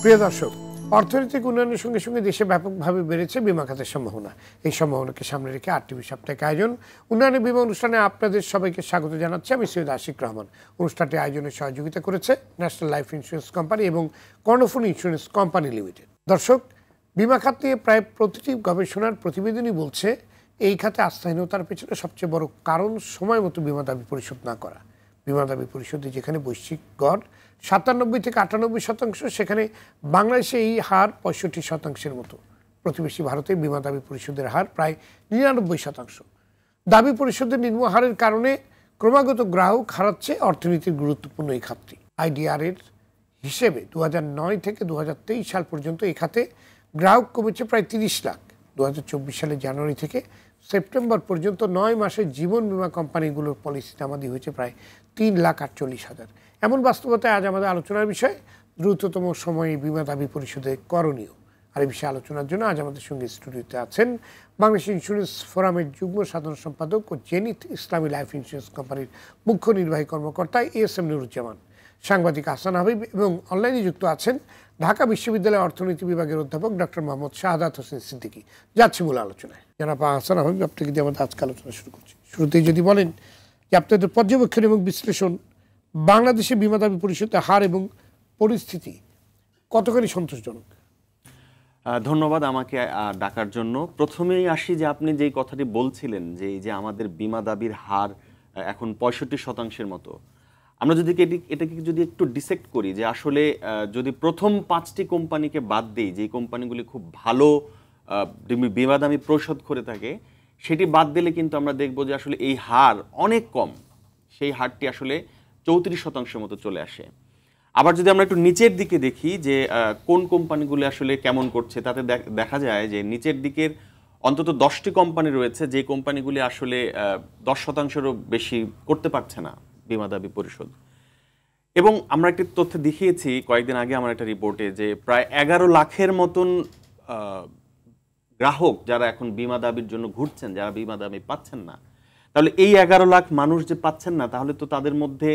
প্রিয় দর্শক, অর্থনৈতিক উন্নয়নের সঙ্গে সঙ্গে দেশে ব্যাপকভাবে বেড়েছে বিমা খাতের সম্ভাবনা। এই সম্ভাবনাকে সামনে রেখে আরটিভি সাপ্তাহিক আয়োজন উন্নয়নের বিমা অনুষ্ঠানে আপনাদের সবাইকে স্বাগত জানাচ্ছি। আমি সৈয়দ আশিক রহমান। অনুষ্ঠানটি আয়োজনে সহযোগিতা করেছে ন্যাশনাল লাইফ ইন্স্যুরেন্স কোম্পানি এবং কর্ণফুলী ইন্স্যুরেন্স কোম্পানি লিমিটেড। দর্শক, বিমা খাত নিয়ে প্রায় প্রতিটি গবেষণার প্রতিবেদনই বলছে এই খাতে আস্থাহীনতার পেছনে সবচেয়ে বড় কারণ সময় মতো বিমা দাবি পরিশোধ না করা। বিমা দাবি পরিশোধে যেখানে বৈশ্বিক গড় 97 থেকে 98%, সেখানে বাংলাদেশে এই হার 65% মতো। প্রতিবেশী ভারতে বিমা দাবি পরিশোধের হার প্রায় 99%। দাবি পরিশোধের নিম্ন হারের কারণে ক্রমাগত গ্রাহক হারাচ্ছে অর্থনীতির গুরুত্বপূর্ণ এই খাতটি। আইডিআর এর হিসেবে 2009 থেকে 2023 সাল পর্যন্ত এই খাতে গ্রাহক কমেছে প্রায় 30 লাখ। 2024 সালের জানুয়ারি থেকে সেপ্টেম্বর পর্যন্ত 9 মাসে জীবন বীমা কোম্পানিগুলোর পলিসি নামাদি হয়েছে প্রায় 3,48,000। এমন বাস্তবতায় আজ আমাদের আলোচনার বিষয় দ্রুততম সময়ে বিমা দাবি পরিশোধে করণীয়। আর এই বিষয়ে আলোচনার জন্য আজ আমাদের সঙ্গে স্টুডিওতে আছেন বাংলাদেশ ইন্স্যুরেন্স ফোরামের যুগ্ম সাধারণ সম্পাদক ও জেনিথ ইসলামী লাইফ ইন্স্যুরেন্স কোম্পানির মুখ্য নির্বাহী কর্মকর্তা এস.এম. নুরুজ্জামান, সাংবাদিক আহসান হাবিব এবং অনলাইনে যুক্ত আছেন ঢাকা বিশ্ববিদ্যালয়ের অর্থনীতি বিভাগের অধ্যাপক ডক্টর মোহাম্মদ শাহাদাত হোসেন সিদ্দিকী। যাচ্ছি মূল আলোচনায়। জানাব আহসান হাবিব, আপনাকে দিয়ে আমাদের আজকে আলোচনা শুরু করছি। শুরুতেই যদি বলেন যে আপনাদের পর্যবেক্ষণ এবং বিশ্লেষণ বাংলাদেশে বিমা দাবি পরিশোধের হার এবং পরিস্থিতি কতখানি সন্তোষজনক? ধন্যবাদ আমাকে ডাকার জন্য। প্রথমেই আসি যে আপনি যেই কথাটি বলছিলেন যে এই যে আমাদের বিমা দাবির হার এখন 65% মতো। আমরা যদি এটাকে যদি একটু ডিসেক্ট করি যে আসলে যদি প্রথম 5টি কোম্পানিকে বাদ দিই, যে কোম্পানিগুলি খুব ভালো বিমা দাবি পরিশোধ করে থাকে, সেটি বাদ দিলে কিন্তু আমরা দেখব যে আসলে এই হার অনেক কম। সেই হারটি আসলে 34% মতো চলে আসে। আবার যদি আমরা একটু নিচের দিকে দেখি যে কোন কোম্পানিগুলি আসলে কেমন করছে, তাতে দেখা যায় যে নিচের দিকের অন্তত 10টি কোম্পানি রয়েছে যে কোম্পানিগুলি আসলে 10%-এরও বেশি করতে পারছে না বিমা দাবি পরিশোধ। এবং আমরা একটি তথ্য দেখিয়েছি কয়েকদিন আগে আমার একটা রিপোর্টে যে প্রায় 11 লাখের মতন গ্রাহক যারা এখন বিমা দাবির জন্য ঘুরছেন, যারা বিমা দাবি পাচ্ছেন না। তাহলে এই 11 লাখ মানুষ যে পাচ্ছেন না, তাহলে তো তাদের মধ্যে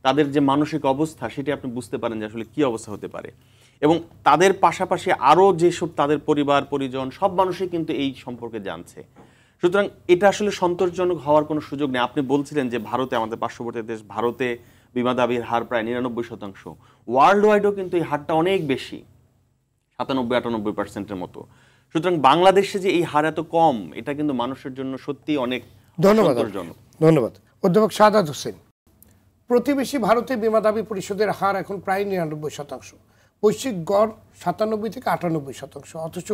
তাদের যে মানসিক অবস্থা সেটি আপনি বুঝতে পারেন যে আসলে কী অবস্থা হতে পারে। এবং তাদের পাশাপাশি আরও যেসব তাদের পরিবার পরিজন সব মানুষই কিন্তু এই সম্পর্কে জানছে। সুতরাং এটা আসলে সন্তোষজনক হওয়ার কোনো সুযোগ নেই। আপনি বলছিলেন যে ভারতে, আমাদের পার্শ্ববর্তী দেশ ভারতে বিমা দাবির হার প্রায় 99%। ওয়ার্ল্ড ওয়াইডও কিন্তু এই হারটা অনেক বেশি, 97-98%-এর মতো। সুতরাং বাংলাদেশে যে এই হার এত কম, এটা কিন্তু মানুষের জন্য সত্যি অনেক সন্তোষজনক। ধন্যবাদ। অধ্যাপক শাহাদাত হোসেন, প্রতিবেশী ভারতে বিমা দাবি পরিশোধের হার এখন প্রায় 99%। বৈশ্বিক গড় 97 থেকে 98%, অথচ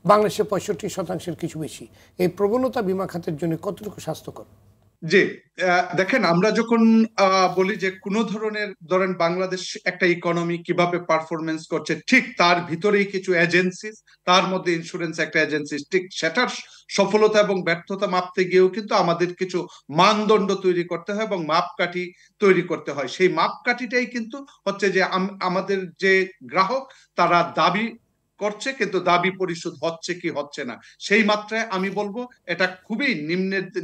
বাংলাদেশে 65%-এর কিছু বেশি। এই প্রবণতা বিমা খাতের জন্য কতটুকু স্বাস্থ্যকর? জি, দেখেন, আমরা যখন বলি যে কোনো ধরনের ধরেন বাংলাদেশ একটা ইকোনমি কিভাবে পারফরমেন্স করছে, ঠিক তার ভিতরেই কিছু এজেন্সি, তার মধ্যে ইন্স্যুরেন্স একটা এজেন্সি, ঠিক সেটার সফলতা এবং ব্যর্থতা মাপতে গিয়েও কিন্তু আমাদের কিছু মানদণ্ড তৈরি করতে হয় এবং মাপকাঠি তৈরি করতে হয়। সেই মাপকাঠিটাই কিন্তু হচ্ছে যে আমাদের যে গ্রাহক তারা দাবি করছে কিন্তু দাবি পরিশোধ হচ্ছে কি হচ্ছে না, সেই মাত্রায় আমি বলবো এটা খুবই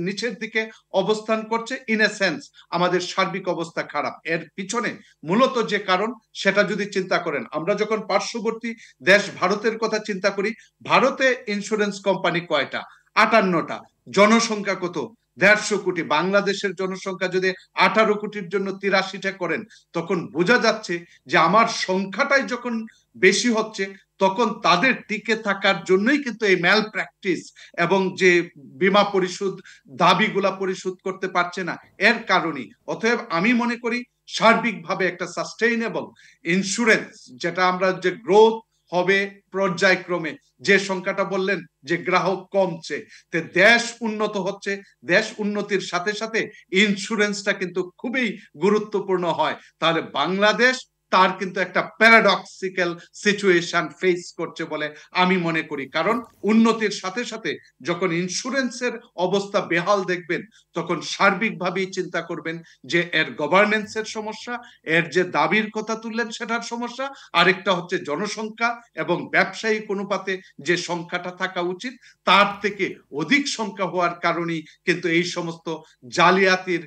নিচের দিকে অবস্থান করছে। ইন এ সেন্স আমাদের সার্বিক অবস্থা খারাপ। এর পিছনে মূলত যে কারণ সেটা যদি চিন্তা করেন, আমরা যখন পার্শ্ববর্তী দেশ ভারতের কথা চিন্তা করি, ভারতে ইন্স্যুরেন্স কোম্পানি কয়টা? 58টা। জনসংখ্যা কত? 150 কোটি। বাংলাদেশের জনসংখ্যা যদি 18 কোটির জন্য 83টা করেন, তখন বোঝা যাচ্ছে যে আমার সংখ্যাটাই যখন বেশি হচ্ছে, তখন তাদের টিকে থাকার জন্যই কিন্তু এই ম্যাল প্র্যাকটিস এবং যে বিমা পরিশোধ দাবিগুলা পরিশোধ করতে পারছে না, এর কারণেই। অতএব আমি মনে করি সার্বিকভাবে একটা সাস্টেইনেবল ইন্স্যুরেন্স, যেটা আমরা যে গ্রোথ হবে পর্যায়ক্রমে, যে সংখ্যাটা বললেন যে গ্রাহক কমছে, তে দেশ উন্নত হচ্ছে, দেশ উন্নতির সাথে সাথে ইন্স্যুরেন্সটা কিন্তু খুবই গুরুত্বপূর্ণ হয়। তাহলে বাংলাদেশ তার কিন্তু একটা প্যারাডক্সিক্যাল সিচুয়েশন ফেস করছে বলে আমি মনে করি। কারণ উন্নতির সাথে সাথে যখন ইন্স্যুরেন্সের অবস্থা বেহাল দেখবেন, তখন সার্বিকভাবেই চিন্তা করবেন যে এর গভর্নেন্সের সমস্যা, এর যে দাবির কথা তুললেন সেটার সমস্যা, আরেকটা হচ্ছে জনসংখ্যা এবং ব্যবসায়িক অনুপাতে যে সংখ্যাটা থাকা উচিত তার থেকে অধিক সংখ্যা হওয়ার কারণেই কিন্তু এই সমস্ত জালিয়াতির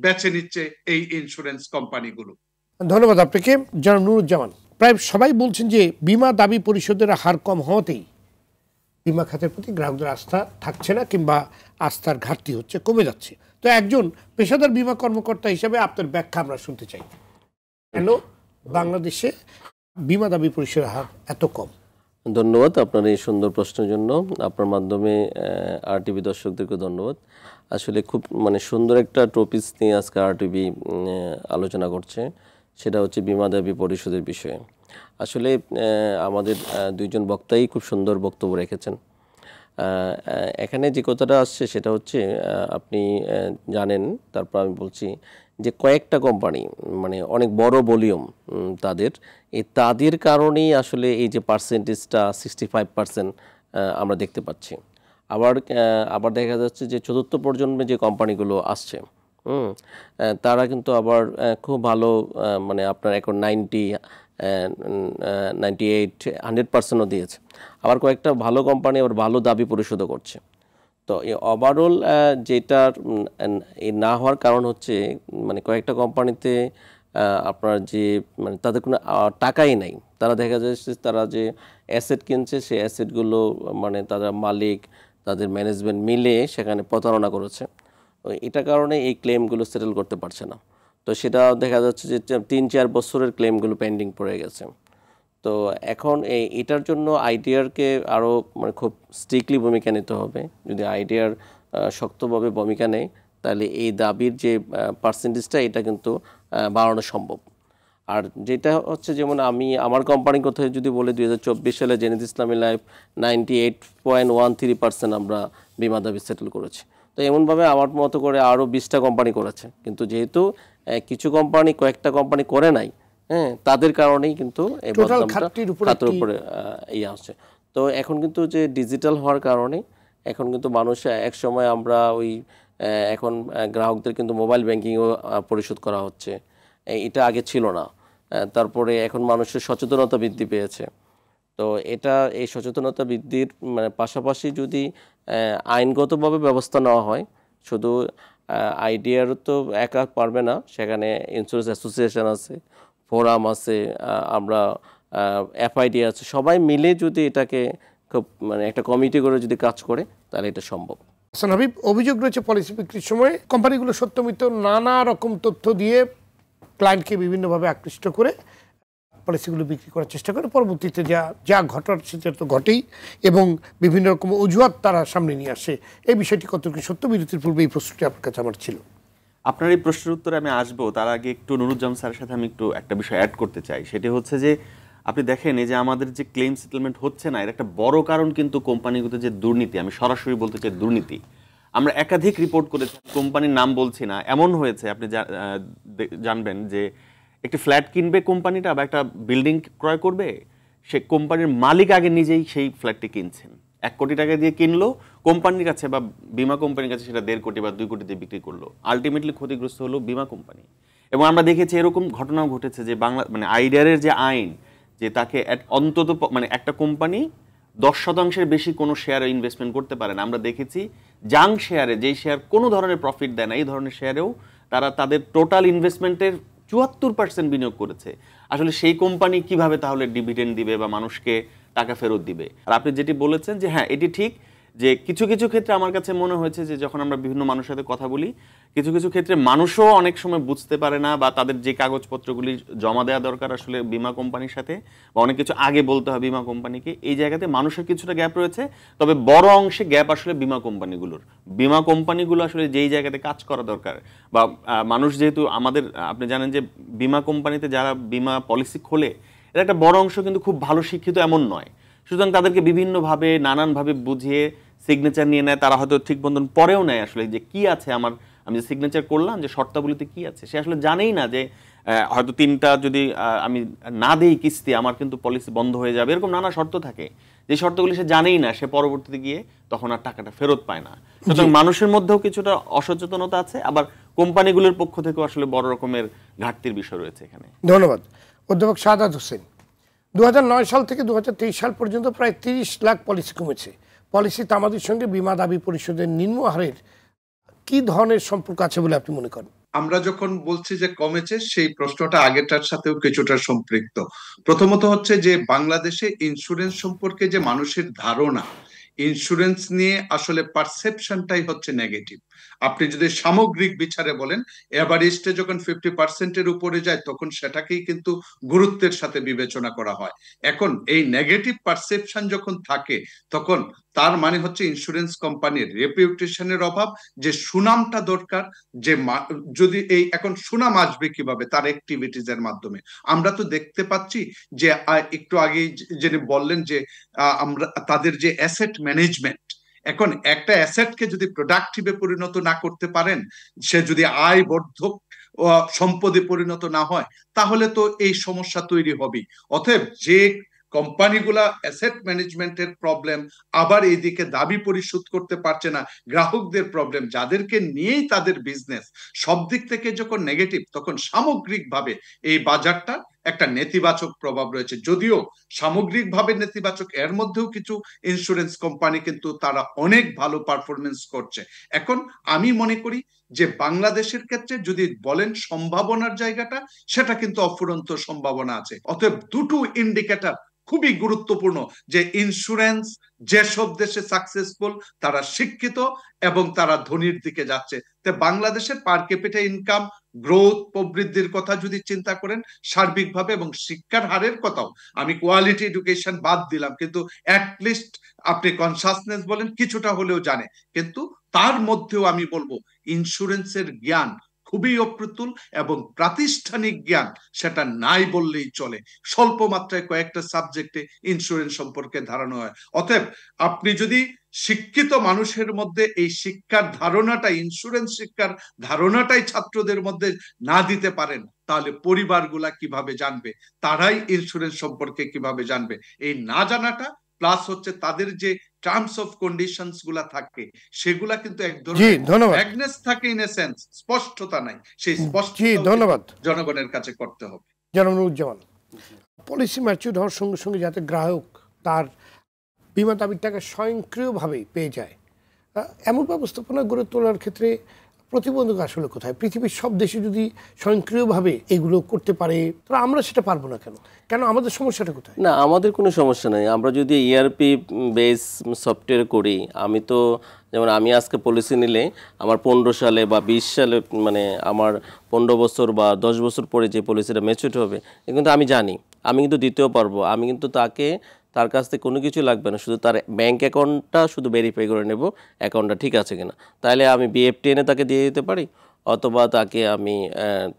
বেছে নিচ্ছে এই ইন্স্যুরেন্স কোম্পানিগুলো। ধন্যবাদ আপনাকে। জনাব নুরুজ্জামান, প্রায় সবাই বলছেন যে বিমা দাবি পরিশোধের হার কম হওয়াতেই বিমা খাতের প্রতি গ্রাহকদের আস্থা থাকছে না, কিংবা আস্থার ঘাটতি হচ্ছে, কমে যাচ্ছে। তো একজন পেশাদার বিমা কর্মকর্তা হিসেবে আপনার ব্যাখ্যা আমরা শুনতে চাই, কেন বাংলাদেশে বিমা দাবি পরিশোধের হার এত কম? ধন্যবাদ আপনার এই সুন্দর প্রশ্নের জন্য। আপনার মাধ্যমে আরটিভি দর্শকদেরকে ধন্যবাদ। আসলে খুব সুন্দর একটা টপিক নিয়ে আজকে আরটিভি আলোচনা করছে, সেটা হচ্ছে বিমা দাবি পরিশোধের বিষয়ে। আসলে আমাদের দুইজন বক্তাই খুব সুন্দর বক্তব্য রেখেছেন। এখানে যে কথাটা আসছে সেটা হচ্ছে, আপনি জানেন, তারপর আমি বলছি যে কয়েকটা কোম্পানি অনেক বড় ভলিউম তাদের কারণেই আসলে এই যে পার্সেন্টেজটা 65% আমরা দেখতে পাচ্ছি। আবার দেখা যাচ্ছে যে চতুর্থ প্রজন্মে যে কোম্পানিগুলো আসছে তারা কিন্তু আবার খুব ভালো, আপনার এখন 98-100%ও দিয়েছে। আবার কয়েকটা ভালো কোম্পানি আবার ভালো দাবি পরিশোধ করছে। তো এই ওভারঅল যেটা না হওয়ার কারণ হচ্ছে কয়েকটা কোম্পানিতে আপনার যে তাদের কোনো টাকাই নাই। তারা দেখা যাচ্ছে তারা যে অ্যাসেট কিনছে সেই অ্যাসেটগুলো তারা মালিক, তাদের ম্যানেজমেন্ট মিলে সেখানে প্রতারণা করেছে। এটা কারণে এই ক্লেমগুলো সেটেল করতে পারছে না। তো সেটা দেখা যাচ্ছে যে 3-4 বছরের ক্লেমগুলো পেন্ডিং পড়ে গেছে। তো এখন এটার জন্য আইডিআরকে আরও খুব স্ট্রিক্টলি ভূমিকা নিতে হবে। যদি আইডিআর শক্তভাবে ভূমিকা নেয় তাহলে এই দাবির যে পার্সেন্টেজটা এটা কিন্তু বাড়ানো সম্ভব। আর যেটা হচ্ছে, যেমন আমি আমার কোম্পানির কথা যদি বলি, 2024 সালে জেনেত ইসলামী লাইফ 98.13% আমরা বিমা দাবি সেটেল করেছি। তো এমনভাবে আমার মতো করে আরও 20টা কোম্পানি করেছে, কিন্তু যেহেতু কিছু কোম্পানি, কয়েকটা কোম্পানি করে নাই, তাদের কারণেই কিন্তু খাতের উপরে আসছে। তো এখন কিন্তু যে ডিজিটাল হওয়ার কারণে এখন কিন্তু মানুষ, এক সময় আমরা এখন গ্রাহকদের কিন্তু মোবাইল ব্যাংকিংও পরিশোধ করা হচ্ছে, এটা আগে ছিল না। তারপরে এখন মানুষের সচেতনতা বৃদ্ধি পেয়েছে। তো এই সচেতনতা বৃদ্ধির পাশাপাশি যদি আইনগতভাবে ব্যবস্থা নেওয়া হয়, শুধু আইডিআর তো একা পারবে না, সেখানে ইন্স্যুরেন্স অ্যাসোসিয়েশন আছে, ফোরাম আছে, আমরা এফআইডি আছে, সবাই মিলে যদি এটাকে খুব একটা কমিটি করে যদি কাজ করে তাহলে এটা সম্ভব। হাসান হাবিব, অভিযোগ রয়েছে পলিসি বিক্রির সময় কোম্পানিগুলো সত্যমিত নানা রকম তথ্য দিয়ে ক্লায়েন্টকে বিভিন্নভাবে আকৃষ্ট করে পলিসিগুলো বিক্রি করার চেষ্টা করে, পরবর্তীতে যা ঘটার সেটা তো ঘটেই, এবং বিভিন্ন রকম অজুহাত তারা সামনে নিয়ে আসে। এই বিষয়টি কতটুকু সত্য? বিরতির পূর্বে এই প্রশ্নটি আপনার কাছে আমার ছিল। আপনার এই প্রশ্নের উত্তরে আমি আসবো, তার আগে একটু নুরুজ্জামান স্যারের সাথে আমি একটু একটা বিষয় অ্যাড করতে চাই। সেটি হচ্ছে যে আপনি দেখেন, এই যে আমাদের যে ক্লেম সেটেলমেন্ট হচ্ছে না, এর একটা বড় কারণ কিন্তু কোম্পানিগুলোতে যে দুর্নীতি, আমি সরাসরি বলতে চাই দুর্নীতি। আমরা একাধিক রিপোর্ট করেছি, কোম্পানির নাম বলছি না, এমন হয়েছে আপনি জানবেন যে একটি ফ্ল্যাট কিনবে কোম্পানিটা বা একটা বিল্ডিং ক্রয় করবে, সে কোম্পানির মালিক আগে নিজেই সেই ফ্ল্যাটটি কিনছেন, 1 কোটি টাকা দিয়ে কিনলো, কোম্পানির কাছে বা বিমা কোম্পানির কাছে সেটা 1.5 কোটি বা 2 কোটি দিয়ে বিক্রি করলো, আলটিমেটলি ক্ষতিগ্রস্ত হলো বিমা কোম্পানি। এবং আমরা দেখেছি এরকম ঘটনাও ঘটেছে যে আইডিআরের যে আইন, যে তাকে অন্তত একটা কোম্পানি 10% বেশি কোনো শেয়ারে ইনভেস্টমেন্ট করতে পারে না। আমরা দেখেছি জাং শেয়ারে, যেই শেয়ার কোনো ধরনের প্রফিট দেয় না, এই ধরনের শেয়ারেও তারা তাদের টোটাল ইনভেস্টমেন্টের 74% বিনিয়োগ করেছে। আসলে সেই কোম্পানি কিভাবে তাহলে ডিভিডেন্ড দিবে বা মানুষকে টাকা ফেরত দিবে? আর আপনি যেটি বলেছেন যে হ্যাঁ, এটি ঠিক যে কিছু কিছু ক্ষেত্রে আমার কাছে মনে হয়েছে যে যখন আমরা বিভিন্ন মানুষের সাথে কথা বলি, কিছু কিছু ক্ষেত্রে মানুষও অনেক সময় বুঝতে পারে না, বা তাদের যে কাগজপত্রগুলি জমা দেওয়া দরকার আসলে বিমা কোম্পানির সাথে, বা অনেক কিছু আগে বলতে হয় বিমা কোম্পানিকে, এই জায়গাতে মানুষের কিছুটা গ্যাপ রয়েছে। তবে বড় অংশে গ্যাপ আসলে বিমা কোম্পানিগুলো আসলে যেই জায়গাতে কাজ করা দরকার, বা মানুষ যেহেতু আমাদের, আপনি জানেন যে বিমা কোম্পানিতে যারা বিমা পলিসি খোলে, এর একটা বড় অংশ কিন্তু খুব ভালো শিক্ষিত এমন নয়। সুতরাং তাদেরকে বিভিন্নভাবে নানানভাবে বুঝিয়ে সিগনেচার নিয়ে নেয়, তারা হয়তো ঠিক মতন পরেও নেয় আসলে যে কি আছে আমি যে সিগনেচার করলাম যে শর্তাবলীতে কি আছে, সে আসলে জানেই না যে হয়তো 3টা যদি আমি না দেই কিস্তি, আমার কিন্তু পলিসি বন্ধ হয়ে যাবে, এরকম নানা শর্ত থাকে, যে শর্তগুলি সে জানেই না, সে পরবর্তীতে গিয়ে তখন আর টাকাটা ফেরত পায় না। সুতরাং মানুষের মধ্যেও কিছুটা অসচেতনতা আছে, আবার কোম্পানিগুলোর পক্ষ থেকেও আসলে বড় রকমের ঘাটতির বিষয় রয়েছে এখানে। ধন্যবাদ। অধ্যাপক শাহাদাত হোসেন, 2009 সাল থেকে 2023 সাল পর্যন্ত প্রায় 30 লাখ পলিসি কমেছে। পলিসি তামাদির সঙ্গে বিমা দাবি পরিশোধের নিম্ন হারের কি ধরনের সম্পর্ক আছে বলে আপনি মনে করেন? আমরা যখন বলছি যে কমেছে, সেই প্রশ্নটা আগেরটার সাথেও কিছুটা সম্পৃক্ত। প্রথমত হচ্ছে যে বাংলাদেশে ইন্স্যুরেন্স সম্পর্কে যে মানুষের ধারণা, ইন্স্যুরেন্স নিয়ে আসলে পারসেপশনটাই হচ্ছে নেগেটিভ। আপনি যদি সামগ্রিক বিচারে বলেন, এভারেস্টে যখন 50%-এর উপরে যায় তখন সেটাকেই কিন্তু গুরুত্বের সাথে বিবেচনা করা হয়। এখন এই নেগেটিভ পারসেপশন যখন থাকে, তখন তার মানে হচ্ছে ইন্স্যুরেন্স কোম্পানির রেপুটেশনের অভাব, যে সুনামটা দরকার, যে যদি এই এখন সুনাম আসবে কিভাবে, তার অ্যাক্টিভিটিজ এর মাধ্যমে। আমরা তো দেখতে পাচ্ছি যে একটু আগেই যিনি বললেন যে আমরা তাদের যে অ্যাসেট ম্যানেজমেন্ট, এখন একটা অ্যাসেটকে যদি প্রোডাক্টিভে পরিণত না করতে পারেন, সে যদি আয় বর্ধক সম্পদে পরিণত না হয়, তাহলে তো এই সমস্যা তৈরি হবেই। অতএব যে কোম্পানিগুলা অ্যাসেট ম্যানেজমেন্টের প্রবলেম, আবার এইদিকে দাবি পরিশোধ করতে পারছে না, গ্রাহকদের প্রবলেম, যাদেরকে নিয়েই তাদের বিজনেস, সব দিক থেকে যখন নেগেটিভ, তখন সামগ্রিকভাবে এই বাজারটা একটা নেতিবাচক প্রভাব রয়েছে। যদিও সামগ্রিকভাবে নেতিবাচক, এর মধ্যেও কিছু ইন্স্যুরেন্স কোম্পানি কিন্তু তারা অনেক ভালো পারফরমেন্স করছে। এখন আমি মনে করি যে বাংলাদেশের ক্ষেত্রে যদি বলেন সম্ভাবনার জায়গাটা, সেটা কিন্তু অফুরন্ত সম্ভাবনা আছে। অতএব দুটো ইন্ডিকেটর খুবই গুরুত্বপূর্ণ, যে ইন্স্যুরেন্স যেসব দেশে সাকসেসফুল, তারা শিক্ষিত এবং তারা ধনীর দিকে যাচ্ছে। তো বাংলাদেশের পার ক্যাপিটা ইনকাম গ্রোথ প্রবৃদ্ধির কথা যদি চিন্তা করেন সার্বিকভাবে, এবং শিক্ষার হারের কথাও, আমি কোয়ালিটি এডুকেশন বাদ দিলাম, কিন্তু অ্যাটলিস্ট আপনি কনসাসনেস বলেন কিছুটা হলেও জানে, কিন্তু তার মধ্যেও আমি বলবো ইন্স্যুরেন্সের জ্ঞান খুবই অপ্রতুল, এবং প্রাতিষ্ঠানিক জ্ঞান সেটা নাই বললেই চলে। স্বল্প মাত্রায় কয়েকটা সাবজেক্টে ইন্স্যুরেন্স সম্পর্কে ধারণা হয়। অতএব আপনি যদি শিক্ষিত মানুষের মধ্যে এই শিক্ষার ধারণাটা, ইন্স্যুরেন্স শিক্ষার ধারণাটাই ছাত্রদের মধ্যে না দিতে পারেন, তাহলে পরিবারগুলা কিভাবে জানবে, তারাই ইন্স্যুরেন্স সম্পর্কে কিভাবে জানবে? এই না জানাটা প্লাস হচ্ছে তাদের যে টার্মস অফ কন্ডিশনস গুলা থাকে, সেগুলা কিন্তু এক ধরনের ভ্যাগনেস থাকে, ইন এ সেন্স স্পষ্টতা নাই। সেই স্পষ্টতা ধন্যবাদ জনগণের কাছে করতে হবে। জনগণ পলিসি ম্যাচিউর হওয়ার সঙ্গে সঙ্গে যাতে গ্রাহক তার বিমা দাবির টাকা স্বয়ংক্রিয়ভাবে পেয়ে যায়, এমন ব্যবস্থাপনা গড়ে তোলার ক্ষেত্রে প্রতিবন্ধক আসলে কোথায়? পৃথিবীর সব দেশে যদি স্বয়ংক্রিয়ভাবে এগুলো করতে পারে, তো আমরা সেটা পারবো না কেন? কেন আমাদের সমস্যাটা কোথায়? না, আমাদের কোনো সমস্যা নেই। আমরা যদি ইআরপি বেস সফটওয়্যার করি, আমি তো যেমন আমি আজকে পলিসি নিলে আমার 15 সালে বা 20 সালে, মানে আমার 15 বছর বা 10 বছর পরে যে পলিসিটা ম্যাচিউর হবে, কিন্তু আমি জানি, আমি কিন্তু দিতেও পারবো। আমি কিন্তু তার কাছ থেকে কোনো কিছু লাগবে না, শুধু তার ব্যাঙ্ক অ্যাকাউন্টটা শুধু ভেরিফাই করে নেব অ্যাকাউন্টটা ঠিক আছে কিনা। তাহলে আমি বিএফটি এনে তাকে দিয়ে দিতে পারি, অথবা তাকে আমি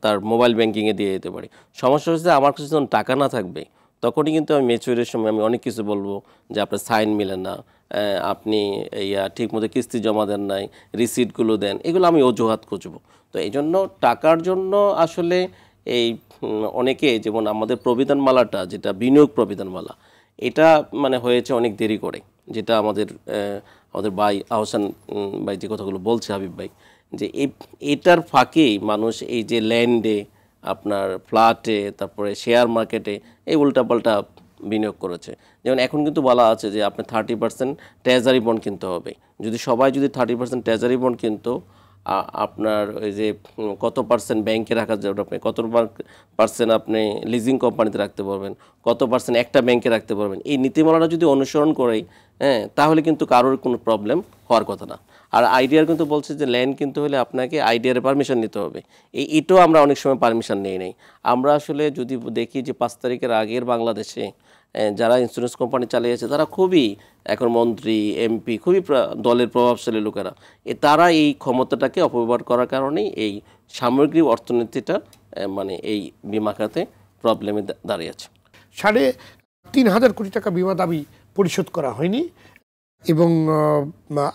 তার মোবাইল ব্যাঙ্কিংয়ে দিয়ে দিতে পারি। সমস্যা হচ্ছে আমার কাছে যখন টাকা না থাকবে, তখনই কিন্তু আমি ম্যাচিউরের সময় আমি অনেক কিছু বলবো যে আপনার সাইন মিলে না, আপনি ঠিকমতো কিস্তি জমা দেন নাই, রিসিটগুলো দেন, এগুলো আমি অজুহাত খুঁজবো। তো এই জন্য টাকার জন্য আসলে এই অনেকে, যেমন আমাদের প্রবিধানমালাটা, যেটা বিনিয়োগ প্রবিধানমালা, এটা মানে হয়েছে অনেক দেরি করে, যেটা আমাদের ভাই আহসান ভাই যে কথাগুলো বলছে, হাবিব ভাই, যে এটার ফাঁকেই মানুষ এই যে ল্যান্ডে, আপনার ফ্ল্যাটে, তারপরে শেয়ার মার্কেটে এই উল্টাপাল্টা বিনিয়োগ করেছে। যেমন এখন কিন্তু বলা আছে যে আপনি 30% ট্রেজারি বন্ড কিনতে হবে। যদি সবাই 30% ট্রেজারি বন্ড কিনতো, আপনার ওই যে কত পার্সেন্ট ব্যাংকে রাখা যাবে, আপনি কত পার্সেন্ট আপনি লিজিং কোম্পানিতে রাখতে পারবেন, কত পার্সেন্ট একটা ব্যাংকে রাখতে পারবেন, এই নীতিমালাটা যদি অনুসরণ করেই, তাহলে কিন্তু কারোর কোনো প্রবলেম হওয়ার কথা না। আর আইডিআর কিন্তু বলছে যে ল্যান্ড কিনতে হলে আপনাকে আইডিআর পারমিশন নিতে হবে। এটাও আমরা অনেক সময় পারমিশন নেই। আমরা আসলে যদি দেখি যে 5 তারিখের আগের বাংলাদেশে যারা ইন্স্যুরেন্স কোম্পানি চালিয়েছে, তারা খুবই এখন মন্ত্রী, এমপি, খুবই দলের প্রভাবশালী লোকেরা, তারা এই ক্ষমতাটাকে অপব্যবহার করার কারণেই এই সামগ্রিক অর্থনীতিটা মানে এই বিমা খাতে প্রবলেমে দাঁড়িয়েছে। 3,500 কোটি টাকা বিমা দাবি পরিশোধ করা হয়নি, এবং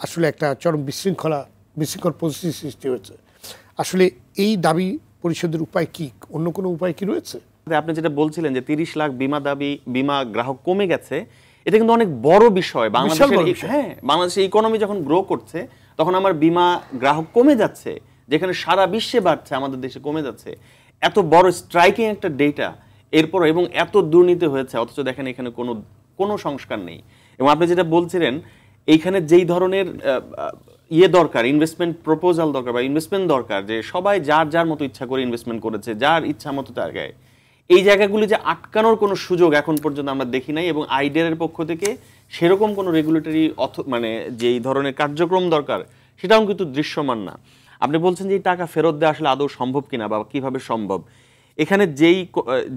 আসলে একটা চরম বিশৃঙ্খল পরিস্থিতি সৃষ্টি হয়েছে। আসলে এই দাবি পরিশোধের উপায় কি? অন্য কোনো উপায় কি রয়েছে? আপনি যেটা বলছিলেন যে 30 লাখ বিমা গ্রাহক কমে গেছে, এটা কিন্তু অনেক বড় বিষয় বাংলাদেশের। হ্যাঁ, বাংলাদেশের ইকোনমি যখন গ্রো করছে, তখন আমার বিমা গ্রাহক কমে যাচ্ছে, যেখানে সারা বিশ্বে বাড়ছে, আমাদের দেশে কমে যাচ্ছে। এত বড় স্ট্রাইকিং একটা ডেটা, এরপর এবং এত দুর্নীতি হয়েছে, অথচ দেখেন এখানে কোনো সংস্কার নেই। এবং আপনি যেটা বলছিলেন, এইখানে যেই ধরনের দরকার, ইনভেস্টমেন্ট প্রপোজাল দরকার বা ইনভেস্টমেন্ট দরকার, যে সবাই যার যার মতো ইচ্ছা করে ইনভেস্টমেন্ট করেছে, যার ইচ্ছা মতো জায়গায়, এই জায়গাগুলি যে আটকানোর কোনো সুযোগ এখন পর্যন্ত আমরা দেখি নাই, এবং আইডিআর পক্ষ থেকে সেরকম কোনো রেগুলেটরি মানে যেই ধরনের কার্যক্রম দরকার সেটাও কিন্তু দৃশ্যমান না। আপনি বলছেন যে এই টাকা ফেরত দেওয়া আসলে আদৌ সম্ভব কিনা বা কিভাবে সম্ভব। এখানে যেই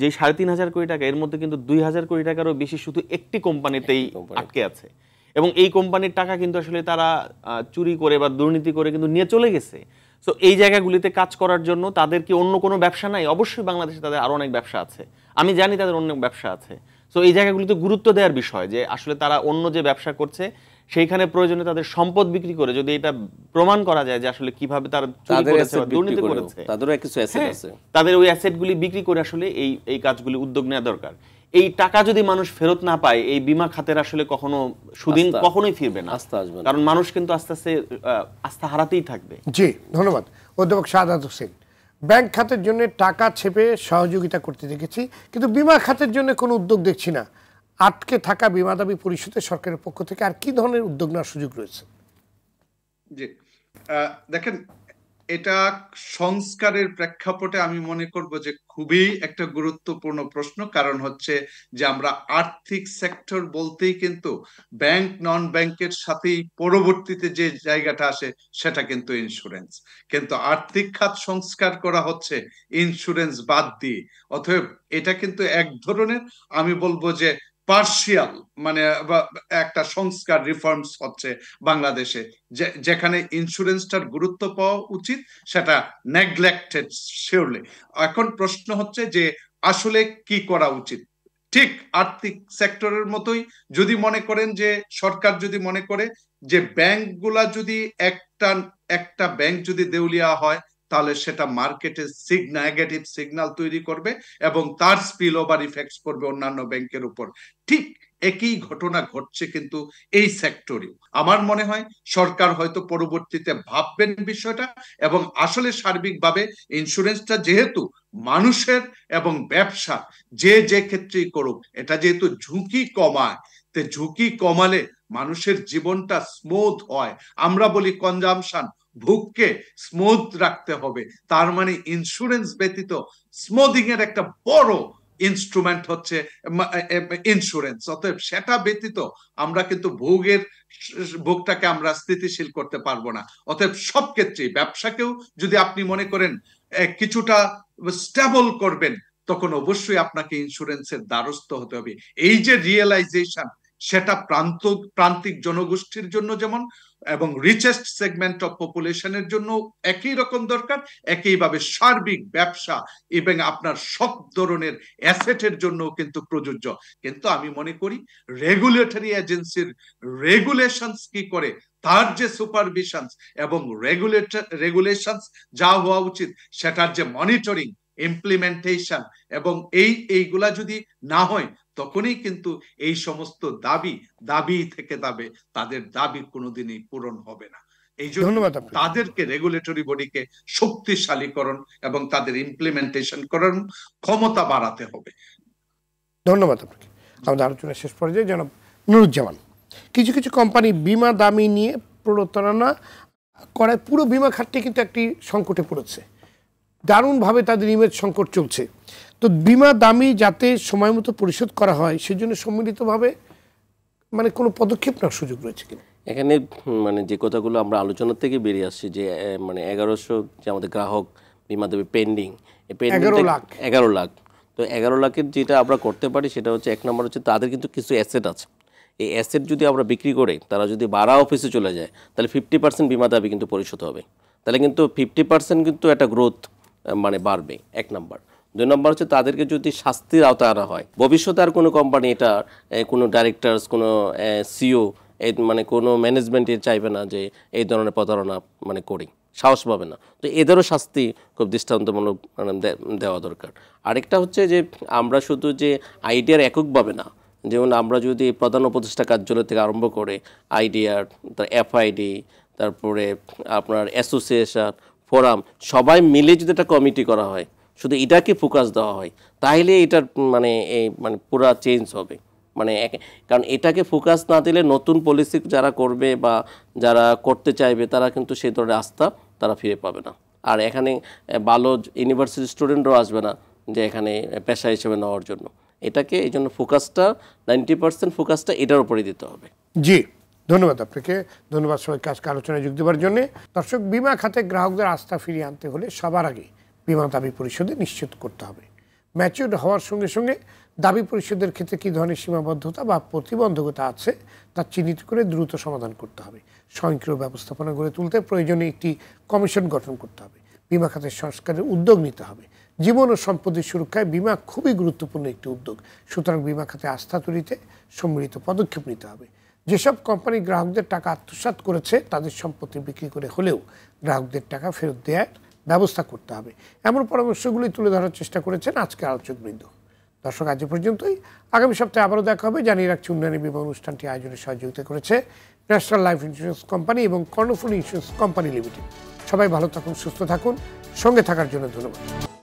3,500 কোটি টাকা, এর মধ্যে কিন্তু 2,000 কোটি টাকারও বেশি শুধু একটি কোম্পানিতেই আটকে আছে, এবং এই কোম্পানির টাকা কিন্তু আসলে তারা চুরি করে বা দুর্নীতি করে কিন্তু নিয়ে চলে গেছে। সো এই জায়গাগুলিতে কাজ করার জন্য তাদের কি অন্য কোনো ব্যবসা নাই? অবশ্যই বাংলাদেশে তাদের আরো অনেক ব্যবসা আছে, আমি জানি তাদের অন্য ব্যবসা আছে। সো এই জায়গাগুলিতে গুরুত্ব দেওয়ার বিষয়, যে আসলে তারা অন্য যে ব্যবসা করছে সেইখানে প্রয়োজনে তাদের সম্পদ বিক্রি করে, যদি এটা প্রমাণ করা যায় যে আসলে কিভাবে তারা চুরি করেছে বা দুর্নীতি করেছে, তাদেরও কিছু অ্যাসেট আছে, তাদের ওই অ্যাসেটগুলি বিক্রি করে আসলে এই কাজগুলি উদ্যোগ নেওয়া দরকার। এই টাকা যদি মানুষ ফেরত না পায়, এই বীমা খাতের আসলে সুদিন কখনোই ফিরবে না, কারণ মানুষ কিন্তু আস্তে আস্তে আস্থা হারাতেই থাকবে। জি, ধন্যবাদ অধ্যাপক শাহাদাত হোসেন। ব্যাংক খাতের জন্য টাকা ছেপে সহযোগিতা করতে দেখেছি, কিন্তু বীমা খাতের জন্য কোনো উদ্যোগ দেখছি না। আটকে থাকা বীমা দাবি পরিশোধে সরকারের পক্ষ থেকে আর কি ধরনের উদ্যোগ নেওয়ার সুযোগ রয়েছে? জি, দেখেন, এটা সংস্কারের প্রেক্ষাপটে আমি মনে করব যে খুবই একটা গুরুত্বপূর্ণ প্রশ্ন। কারণ হচ্ছে যে আমরা আর্থিক সেক্টর বলতেই কিন্তু ব্যাংক নন ব্যাংকের সাথেই পরবর্তীতে যে জায়গাটা আসে সেটা কিন্তু ইন্স্যুরেন্স। কিন্তু আর্থিক খাত সংস্কার করা হচ্ছে ইন্স্যুরেন্স বাদ দিয়ে। অতএব এটা কিন্তু এক ধরনের, আমি বলবো যে পার্শিয়াল, মানে একটা সংস্কার রিফর্মস হচ্ছে বাংলাদেশে, যেখানে ইন্স্যুরেন্সটার গুরুত্ব পাওয়া উচিত সেটা নেগলেক্টেড শিওরলি। এখন প্রশ্ন হচ্ছে যে আসলে কি করা উচিত। ঠিক আর্থিক সেক্টরের মতোই যদি মনে করেন যে সরকার যদি মনে করে যে ব্যাংকগুলা যদি একটা ব্যাংক যদি দেউলিয়া হয়, তাহলে সেটা মার্কেটে নেগেটিভ সিগন্যাল তৈরি করবে এবং তার স্পিল ওভার ইফেক্টস করবে অন্যান্য ব্যাংকের উপর। ঠিক একই ঘটনা ঘটছে কিন্তু এই সেক্টরে। আমার মনে হয় সরকার হয়তো পরবর্তীতে ভাববেন বিষয়টা, এবং আসলে সার্বিকভাবে ইন্স্যুরেন্সটা যেহেতু মানুষের এবং ব্যবসা যে ক্ষেত্রেই করুক, এটা যেহেতু ঝুঁকি কমায়, তে ঝুঁকি কমালে মানুষের জীবনটা স্মুথ হয়। আমরা বলি কনজামশন, ভোগকে স্মুথ রাখতে হবে, তার মানে ইন্স্যুরেন্স ব্যতীত স্মুথিং এর একটা বড় ইনস্ট্রুমেন্ট হচ্ছে ইন্স্যুরেন্স। অতএব সেটা ব্যতীত আমরা কিন্তু ভোগটাকে আমরা স্থিতিশীল করতে পারবো না। অতএব সব ক্ষেত্রে ব্যবসাকেও যদি আপনি মনে করেন কিছুটা স্টেবল করবেন, তখন অবশ্যই আপনাকে ইন্স্যুরেন্সের দ্বারস্থ হতে হবে। এই যে রিয়েলাইজেশন, সেটা প্রান্তিক জনগোষ্ঠীর জন্য যেমন এবং রিচেস্ট সেগমেন্ট অফ পপুলেশনের জন্য একই রকম দরকার, একইভাবে সার্বিক ব্যবসা এবং আপনার সব ধরনের অ্যাসেটের জন্য কিন্তু প্রযোজ্য। কিন্তু আমি মনে করি রেগুলেটরি এজেন্সির রেগুলেশনস কি করে, তার যে সুপারভিশনস এবং রেগুলেশনস যা হওয়া উচিত, সেটার যে মনিটরিং, ইমপ্লিমেন্টেশন, এবং এইগুলা যদি না হয়, তখনই কিন্তু এই সমস্ত দাবি থেকে তাদের দাবি কোনোদিনই পূরণ হবে না। এই জন্য তাদেরকে রেগুলেটরি বডিকে শক্তিশালীকরণ এবং তাদের ইমপ্লিমেন্টেশন করার ক্ষমতা বাড়াতে হবে। ধন্যবাদ আপনাকে। আমাদের আলোচনা শেষ পর্যায়ে জনাব নুরুজ্জামান, কিছু কিছু কোম্পানি বীমা দামি নিয়ে প্রতারণা করায় পুরো বীমা খাতটি কিন্তু একটি সংকটে পড়েছে, দারুণভাবে তাদের ইমেজ সংকট চলছে। তো বীমা দামি যাতে সময় মতো পরিশোধ করা হয়, সেজন্য সম্মিলিতভাবে মানে কোনো পদক্ষেপ নেওয়ার সুযোগ রয়েছে কিনা? এখানে মানে যে কথাগুলো আমরা আলোচনা থেকে বেরিয়ে আসছি, যে মানে 1100 যে আমাদের গ্রাহক বীমা দেবে পেন্ডিং, 11 লাখ। তো 11 লাখের যেটা আমরা করতে পারি সেটা হচ্ছে, এক নম্বর হচ্ছে তাদের কিন্তু কিছু অ্যাসেট আছে। এই অ্যাসেট যদি আমরা বিক্রি করে তারা যদি বাড়া অফিসে চলে যায়, তাহলে 50% বীমা দাবি কিন্তু পরিশোধ হবে। তাহলে কিন্তু 50% কিন্তু একটা গ্রোথ মানে বাড়বে, এক নম্বর। 2 নম্বর হচ্ছে তাদেরকে যদি শাস্তির আওতায় আনা হয়, ভবিষ্যতে আর কোনো কোম্পানি এটা কোনো ডাইরেক্টরস, কোনো সিও, মানে কোনো ম্যানেজমেন্টে চাইবে না যে এই ধরনের প্রতারণা মানে করি, সাহস পাবে না। তো এদেরও শাস্তি খুব দৃষ্টান্তমূলক মানে দেওয়া দরকার। আরেকটা হচ্ছে যে আমরা শুধু যে আইডিয়ার এককভাবে না, যেমন আমরা যদি প্রধান উপদেষ্টা কার্যালয় থেকে আরম্ভ করে আইডিয়ার, তার এফআইডি, তারপরে আপনার অ্যাসোসিয়েশন, ফোরাম, সবাই মিলে যদি একটা কমিটি করা হয়, শুধু এটাকে ফোকাস দেওয়া হয়, তাহলে এটার মানে এই মানে পুরা চেঞ্জ হবে। মানে কারণ এটাকে ফোকাস না দিলে নতুন পলিসি যারা করবে বা যারা করতে চাইবে তারা কিন্তু সেই ধরনের আস্থা তারা ফিরে পাবে না। আর এখানে ভালো ইউনিভার্সিটি স্টুডেন্টরাও আসবে না যে এখানে পেশা হিসেবে নেওয়ার জন্য। এটাকে এই জন্য ফোকাসটা 90% ফোকাসটা এটার উপরে দিতে হবে। জি, ধন্যবাদ আপনাকে, ধন্যবাদ সবাইকে আজকে আলোচনায় যোগ দেওয়ার জন্য। দর্শক, বিমা খাতে গ্রাহকদের আস্থা ফিরিয়ে আনতে হলে সবার আগে বিমা দাবি পরিশোধে নিশ্চিত করতে হবে। ম্যাচিউরড হওয়ার সঙ্গে সঙ্গে দাবি পরিশোধের ক্ষেত্রে কী ধরনের সীমাবদ্ধতা বা প্রতিবন্ধকতা আছে তা চিহ্নিত করে দ্রুত সমাধান করতে হবে। স্বয়ংক্রিয় ব্যবস্থাপনা গড়ে তুলতে প্রয়োজনে একটি কমিশন গঠন করতে হবে। বিমা খাতের সংস্কারের উদ্যোগ নিতে হবে। জীবন ও সম্পত্তির সুরক্ষায় বিমা খুবই গুরুত্বপূর্ণ একটি উদ্যোগ। সুতরাং বিমা খাতে আস্থা তৈরিতে সম্মিলিত পদক্ষেপ নিতে হবে। যেসব কোম্পানি গ্রাহকদের টাকা আত্মসাৎ করেছে তাদের সম্পত্তি বিক্রি করে হলেও গ্রাহকদের টাকা ফেরত দেওয়ার ব্যবস্থা করতে হবে, এমন পরামর্শগুলি তুলে ধরার চেষ্টা করেছেন আজকের আলোচকবৃন্দ। দর্শক, আজ পর্যন্তই। আগামী সপ্তাহে আবারও দেখা হবে। জানিয়ে রাখছি, উন্নয়নী বিমা অনুষ্ঠানটি আয়োজনে সহযোগিতা করেছে ন্যাশনাল লাইফ ইন্স্যুরেন্স কোম্পানি এবং কর্ণফুলী ইন্স্যুরেন্স কোম্পানি লিমিটেড। সবাই ভালো থাকুন, সুস্থ থাকুন। সঙ্গে থাকার জন্য ধন্যবাদ।